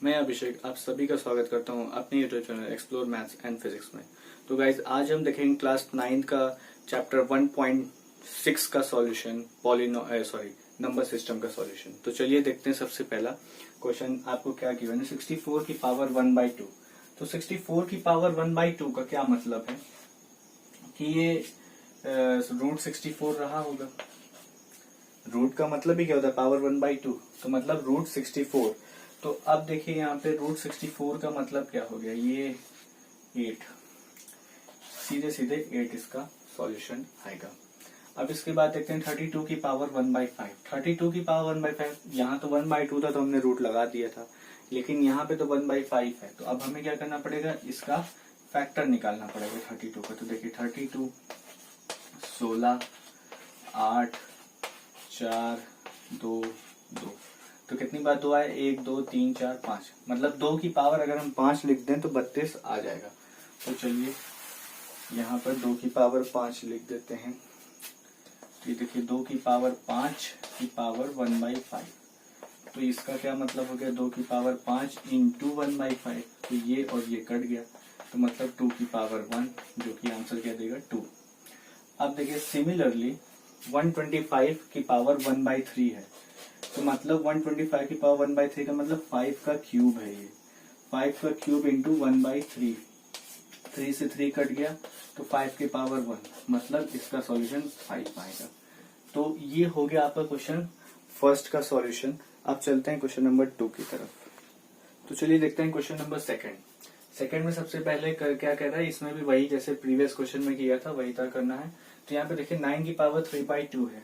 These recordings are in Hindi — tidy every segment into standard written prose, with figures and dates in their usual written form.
मैं अभिषेक आप सभी का स्वागत करता हूं अपने YouTube channel explore maths and physics में। तो गाइज आज हम देखेंगे क्लास 9 का चैप्टर 1.6 का सॉल्यूशन नंबर सिस्टम का सॉल्यूशन। तो चलिए देखते हैं। सबसे पहला क्वेश्चन आपको क्या गिवन है, 64 की पावर 1/2। तो 64 की पावर 1/2 का क्या मतलब है कि ये रूट 64 रहा होगा। रूट का मतलब ही क्या होता है, पावर 1/2, तो मतलब रूट 64। तो अब देखिए यहाँ पे रूट 64 का मतलब क्या हो गया, ये 8, सीधे सीधे 8 इसका सॉल्यूशन आएगा। अब इसके बाद देखते हैं 32 की पावर 1/5। 32 की पावर 1/5, यहाँ तो 1/2 था तो हमने रूट लगा दिया था, लेकिन यहाँ पे तो 1/5 है। तो अब हमें क्या करना पड़ेगा, इसका फैक्टर निकालना पड़ेगा 32 का। तो देखिए 32, 16, 8, 4, 2, 2। तो कितनी बार 2 आए, 1, 2, 3, 4, 5। मतलब 2 की पावर अगर हम 5 लिख दें तो 32 आ जाएगा। तो चलिए यहाँ पर 2 की पावर 5 लिख देते हैं। तो ये देखिए 2 की पावर 5 की पावर 1/5। तो इसका क्या मतलब हो गया, 2 की पावर 5 इंटू 1/5। तो ये और ये कट गया, तो मतलब 2 की पावर 1, जो कि आंसर क्या देगा 2। अब देखिए सिमिलरली 125 की पावर 1/3 है। तो मतलब 125 की पावर 1/3 का मतलब 5 का क्यूब है। ये 5 का क्यूब इंटू 1/3, 3 से 3 कट गया तो 5 की पावर 1, मतलब इसका सॉल्यूशन 5 आएगा। तो ये हो गया आपका क्वेश्चन फर्स्ट का सॉल्यूशन। अब चलते हैं क्वेश्चन नंबर 2 की तरफ। तो चलिए देखते हैं क्वेश्चन नंबर सेकंड में सबसे पहले क्या कह रहा है, इसमें भी वही जैसे प्रीवियस क्वेश्चन में किया था वही तरह करना है। तो यहाँ पे देखिए 9 की पावर 3/2 है।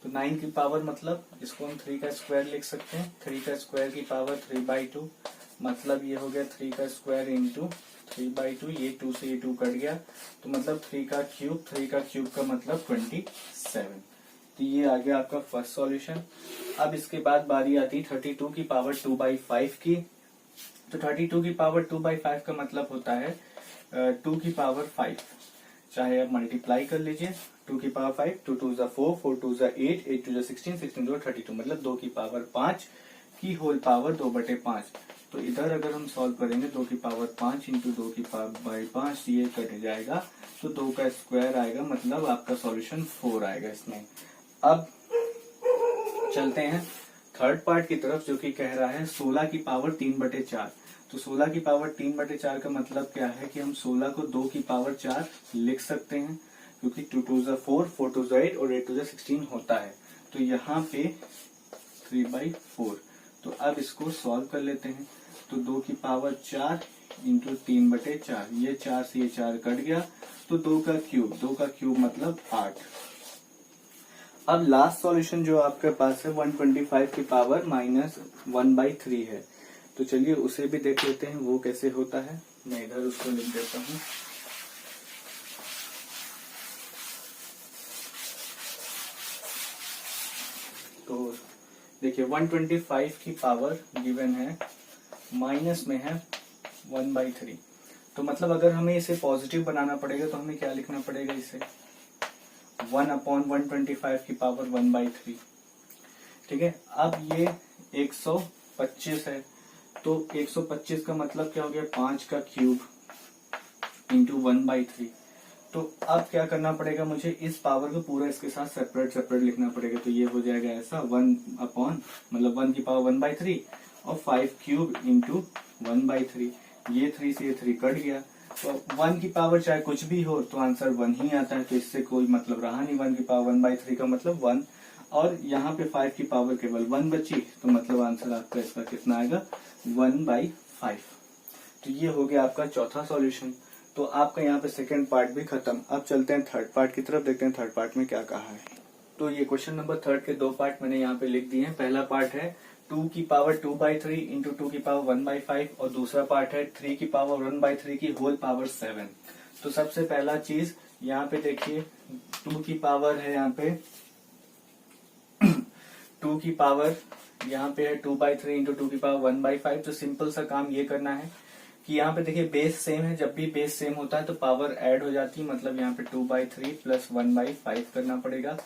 तो 9 की पावर मतलब इसको हम 3 का स्क्वायर लिख सकते हैं। 3 का स्क्वायर की पावर 3/2, मतलब ये हो गया 3 का स्क्वायर इंटू 3/2। ये 2 से ये 2 कट गया, तो मतलब 3 का क्यूब, 3 का क्यूब का मतलब 27। तो ये आ गया आपका फर्स्ट सॉल्यूशन। अब इसके बाद बारी आती है 32 की पावर 2/5 की। तो 32 की पावर 2/5 का मतलब होता है 2 की पावर 5। चाहे आप मल्टीप्लाई कर लीजिए, 2 की पावर 5, 2 2 4, 4 2 8, 8 2 16, 16 2 32, मतलब 2 की पावर 5 की होल पावर 2/5। तो इधर अगर हम सॉल्व करेंगे 2 की पावर 5 इंटू 2 की पावर 5, ये कट जाएगा तो 2 का स्क्वायर आएगा, मतलब आपका सॉल्यूशन 4 आएगा इसमें। अब चलते हैं थर्ड पार्ट की तरफ, जो कि कह रहा है 16 की पावर 3/4। तो 16 की पावर 3/4 का मतलब क्या है कि हम 16 को 2 की पावर 4 लिख सकते हैं, क्योंकि 2 2 4, 4 2 8 और 8 2 16 होता है। तो यहाँ पे 3/4। तो अब इसको सॉल्व कर लेते हैं। तो 2 की पावर 4 इंटू 3/4, ये 4 से ये 4 कट गया, तो 2 का क्यूब मतलब 8। अब लास्ट सॉल्यूशन जो आपके पास है 125 की पावर -1/3 है। तो चलिए उसे भी देख लेते हैं वो कैसे होता है। मैं इधर उसको लिख देता हूँ। तो देखिए 125 की पावर गिवन है, माइनस में है 1/3। तो मतलब अगर हमें इसे पॉजिटिव बनाना पड़ेगा तो हमें क्या लिखना पड़ेगा, इसे 1/125 की पावर 1/3। ठीक है। अब ये 125 है, तो 125 का मतलब क्या हो गया, 5 का क्यूब इंटू 1/3। तो अब क्या करना पड़ेगा, मुझे इस पावर को पूरा इसके साथ सेपरेट लिखना पड़ेगा। तो ये हो जाएगा ऐसा 1 की पावर 1/3 और 5 क्यूब इंटू 1/3। ये 3 से ये 3 कट गया, तो 1 की पावर चाहे कुछ भी हो तो आंसर 1 ही आता है। तो इससे कोई मतलब रहा नहीं, 1 की पावर 1/3 का मतलब 1। और यहाँ पे 5 की पावर केवल 1 बची, तो मतलब आंसर आपका इसका कितना आएगा, 1/5। तो ये हो गया आपका चौथा सॉल्यूशन। तो आपका यहाँ पे सेकंड पार्ट भी खत्म। अब चलते हैं थर्ड पार्ट की तरफ, देखते हैं थर्ड पार्ट में क्या कहा है। तो ये क्वेश्चन नंबर थर्ड के 2 पार्ट मैंने यहाँ पे लिख दिए हैं। पहला पार्ट है 2 की पावर 2/3 इंटू 2 की पावर 1/5, और दूसरा पार्ट है 3 की पावर 1/3 की होल पावर 7। तो सबसे पहला चीज यहाँ पे देखिए 2 की पावर है, यहाँ पे 2 की पावर यहाँ पे है 2/3 इंटू 2 की पावर 1/5। तो सिंपल सा काम ये करना है कि यहाँ पे देखिए बेस सेम है, जब भी बेस सेम होता है तो पावर ऐड हो जाती है, मतलब यहाँ पे 2/3 प्लस 1/5 करना पड़ेगा।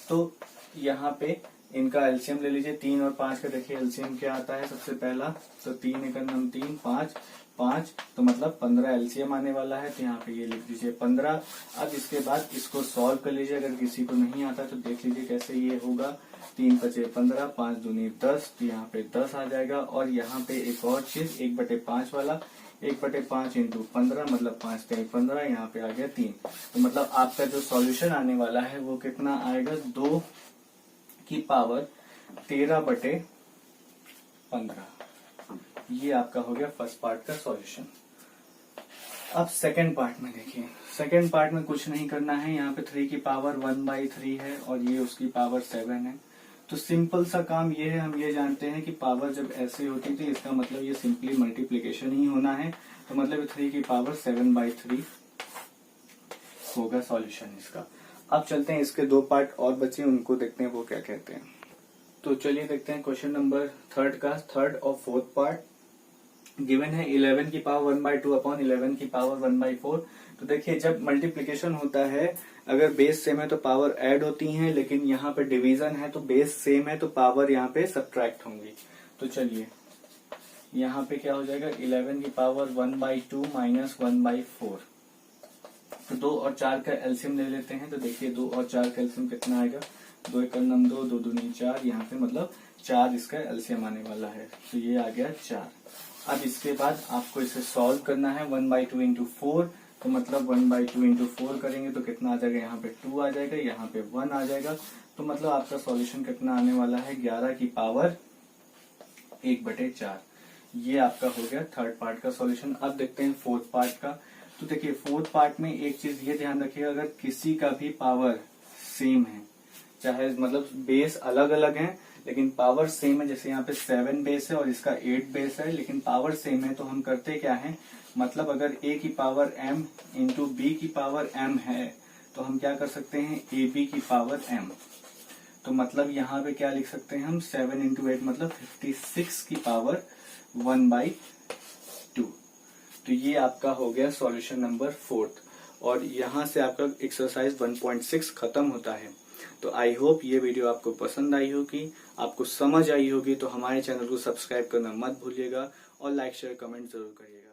तो यहाँ पे इनका एलसीएम ले लीजिए। 3 और 5 का देखिए एलसीएम क्या आता है सबसे पहला, तो 3 एकम 3, 5 5, तो मतलब 15 एलसीएम आने वाला है। तो यहाँ पे ये लिख दीजिए 15। अब इसके बाद इसको सॉल्व कर लीजिए, अगर किसी को नहीं आता तो देख लीजिए कैसे ये होगा। 3 पचे 15, 5 दूनी 10, तो यहाँ पे 10 आ जाएगा। और यहाँ पे एक और चीज 1/5 वाला, 1/5 इंटू 15 मतलब 5 3 15, यहाँ पे आ गया 3। तो मतलब आपका जो सॉल्यूशन आने वाला है वो कितना आएगा, 2 की पावर 13/15। ये आपका हो गया फर्स्ट पार्ट का सॉल्यूशन। अब सेकंड पार्ट में देखिए, सेकंड पार्ट में कुछ नहीं करना है। यहाँ पे 3 की पावर 1/3 है और ये उसकी पावर 7 है। तो सिंपल सा काम ये है, हम ये जानते हैं कि पावर जब ऐसे होती थी इसका मतलब ये सिंपली मल्टीप्लीकेशन ही होना है। तो मतलब 3 की पावर 7/3 होगा सॉल्यूशन इसका। अब चलते हैं, इसके 2 पार्ट और बचे, उनको देखते हैं वो क्या कहते हैं। तो चलिए देखते हैं क्वेश्चन नंबर 3 का थर्ड और फोर्थ पार्ट। गिवन है 11 की पावर 1/2 अपॉन 11 की पावर 1/4। तो देखिए जब मल्टीप्लीकेशन होता है, अगर बेस सेम है तो पावर ऐड होती है, लेकिन यहाँ पे डिवीजन है तो बेस सेम है तो पावर यहाँ पे सब्ट्रैक्ट होंगी। तो चलिए यहाँ पे क्या हो जाएगा, 11 की पावर 1/2 माइनस 1/4। तो 2 और 4 का एलसीएम ले लेते हैं। तो देखिए 2 और 4 का एलसीएम कितना आएगा, 2 एकम 2, 2 दूनी 4, यहाँ पे मतलब 4 इसका एलसीएम आने वाला है। तो ये आ गया 4। अब इसके बाद आपको इसे सॉल्व करना है। 1/2 इंटू 4, तो मतलब 1/2 इंटू 4 करेंगे तो कितना आ जाएगा, यहाँ पे 2 आ जाएगा, यहाँ पे 1 आ जाएगा। तो मतलब आपका सॉल्यूशन कितना आने वाला है, 11 की पावर 1/4। ये आपका हो गया थर्ड पार्ट का सॉल्यूशन। अब देखते हैं फोर्थ पार्ट का। तो देखिए फोर्थ पार्ट में एक चीज ये ध्यान रखिएगा, अगर किसी का भी पावर सेम है, चाहे मतलब बेस अलग अलग है लेकिन पावर सेम है, जैसे यहाँ पे 7 बेस है और इसका 8 बेस है लेकिन पावर सेम है, तो हम करते क्या है, मतलब अगर a की पावर m इंटू बी की पावर m है तो हम क्या कर सकते हैं, ए बी की पावर m। तो मतलब यहाँ पे क्या लिख सकते हैं हम, 7 इंटू 8 मतलब 56 की पावर 1/2। तो ये आपका हो गया सॉल्यूशन नंबर 4। और यहाँ से आपका एक्सरसाइज 1.6 खत्म होता है। तो आई होप ये वीडियो आपको पसंद आई होगी, आपको समझ आई होगी। तो हमारे चैनल को सब्सक्राइब करना मत भूलिएगा और लाइक शेयर कमेंट जरूर करिएगा।